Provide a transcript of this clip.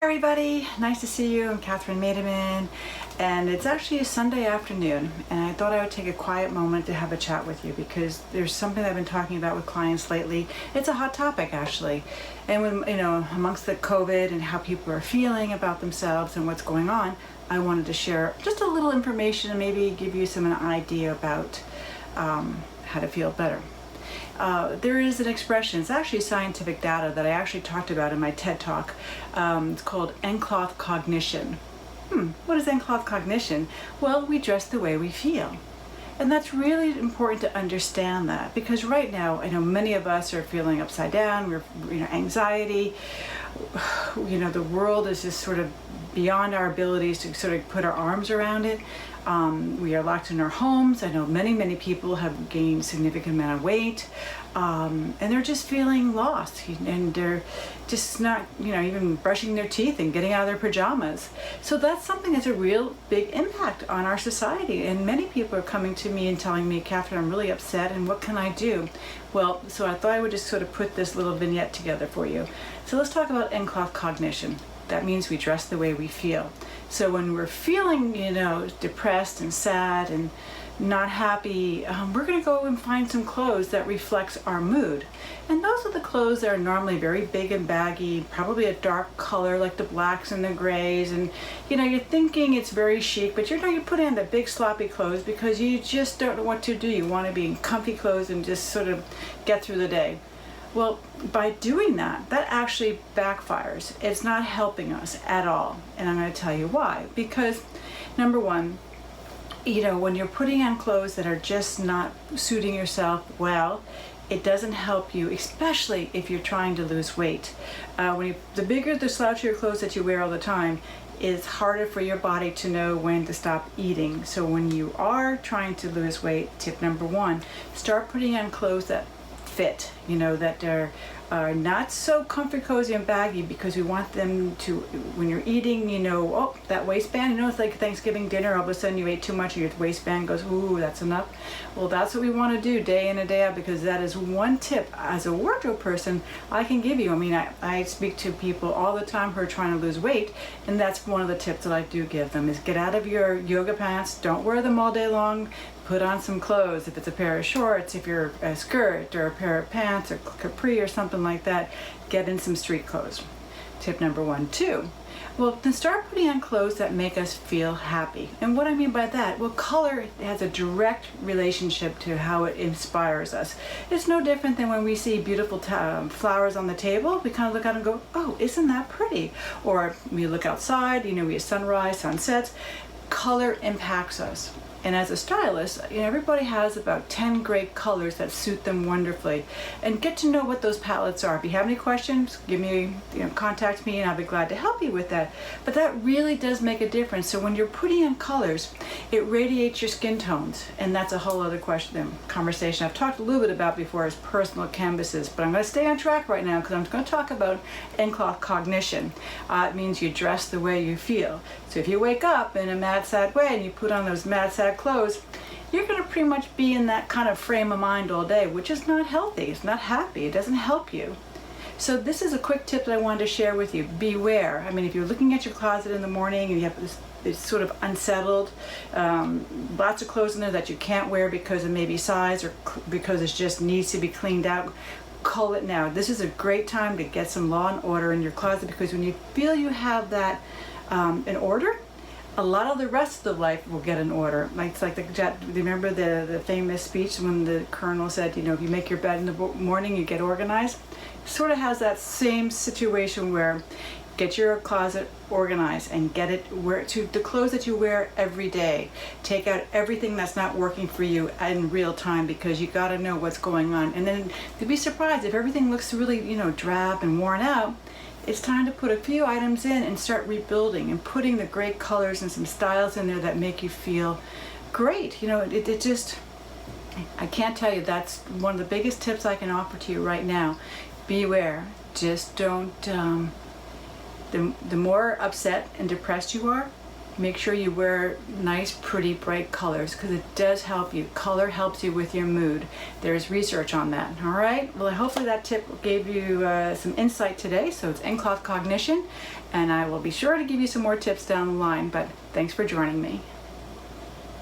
Everybody, nice to see you. I'm Kathryn Mademann, and it's actually a Sunday afternoon, and I thought I would take a quiet moment to have a chat with you because there's something I've been talking about with clients lately. It's a hot topic actually, and when amongst the COVID and how people are feeling about themselves and what's going on, I wanted to share just a little information and maybe give you an idea about how to feel better. There is an expression, it's actually scientific data that I actually talked about in my TED Talk. It's called Enclothed Cognition. What is Enclothed Cognition? Well, we dress the way we feel. And that's really important to understand that, because right now, I know many of us are feeling upside down, we're anxiety, the world is just sort of beyond our abilities to sort of put our arms around it. We are locked in our homes. I know many people have gained significant amount of weight, and they're just feeling lost, and they're just not, even brushing their teeth and getting out of their pajamas. So that's something that's a real big impact on our society. And many people are coming to me and telling me, Kathryn, I'm really upset, and what can I do? Well, so I thought I would just sort of put this little vignette together for you. So let's talk about Enclothed Cognition. That means we dress the way we feel. So when we're feeling, depressed and sad and not happy, we're going to go and find some clothes that reflects our mood. And those are the clothes that are normally very big and baggy, probably a dark color like the blacks and the grays. And you're thinking it's very chic, but you're putting on the big sloppy clothes because you just don't know what to do. You want to be in comfy clothes and just sort of get through the day. Well, by doing that actually backfires. It's not helping us at all. And I'm going to tell you why. Because number one, when you're putting on clothes that are just not suiting yourself well, it doesn't help you, especially if you're trying to lose weight. The bigger the slouchier clothes that you wear all the time, it's harder for your body to know when to stop eating. So when you are trying to lose weight, tip number one, start putting on clothes that fit, that are not so comfy, cozy, and baggy, because we want them to, when you're eating, that waistband, it's like Thanksgiving dinner, all of a sudden you ate too much and your waistband goes, ooh, that's enough. Well, that's what we want to do day in and day out, because that is one tip as a wardrobe person I can give you. I speak to people all the time who are trying to lose weight, and that's one of the tips that I do give them, is get out of your yoga pants, don't wear them all day long, put on some clothes. If it's a pair of shorts, if you're a skirt or a pair of pants or capri or something like that, get in some street clothes. Tip number 1, 2. Well, then start putting on clothes that make us feel happy. And what I mean by that, well, color has a direct relationship to how it inspires us. It's no different than when we see beautiful flowers on the table. We kind of look out and go, oh, isn't that pretty? Or we look outside, we have sunrise, sunsets. Color impacts us. And as a stylist, everybody has about 10 great colors that suit them wonderfully. And get to know what those palettes are. If you have any questions, contact me and I'll be glad to help you with that. But that really does make a difference. So when you're putting in colors, it radiates your skin tones. And that's a whole other conversation I've talked a little bit about before, as personal canvases. But I'm going to stay on track right now because I'm going to talk about Enclothed Cognition. It means you dress the way you feel. So if you wake up in a mad, sad way and you put on those mad, sad clothes, you're going to pretty much be in that kind of frame of mind all day, which is not healthy. It's not happy. It doesn't help you. So this is a quick tip that I wanted to share with you. Beware. If you're looking at your closet in the morning and you have it's sort of unsettled, lots of clothes in there that you can't wear because of maybe size or because it just needs to be cleaned out, call it now. This is a great time to get some law and order in your closet, because when you feel you have that in order, a lot of the rest of the life will get in order. It's like remember the famous speech when the colonel said, if you make your bed in the morning, you get organized. It sort of has that same situation where get your closet organized and get it to the clothes that you wear every day. Take out everything that's not working for you in real time, because you got to know what's going on. And then you'd be surprised if everything looks really, drab and worn out. It's time to put a few items in and start rebuilding and putting the great colors and some styles in there that make you feel great. It just, I can't tell you, that's one of the biggest tips I can offer to you right now. Beware. Just don't, the more upset and depressed you are, make sure you wear nice, pretty, bright colors because it does help you. Color helps you with your mood. There's research on that. All right. Well, hopefully that tip gave you some insight today. So it's Enclothed Cognition, and I will be sure to give you some more tips down the line. But thanks for joining me.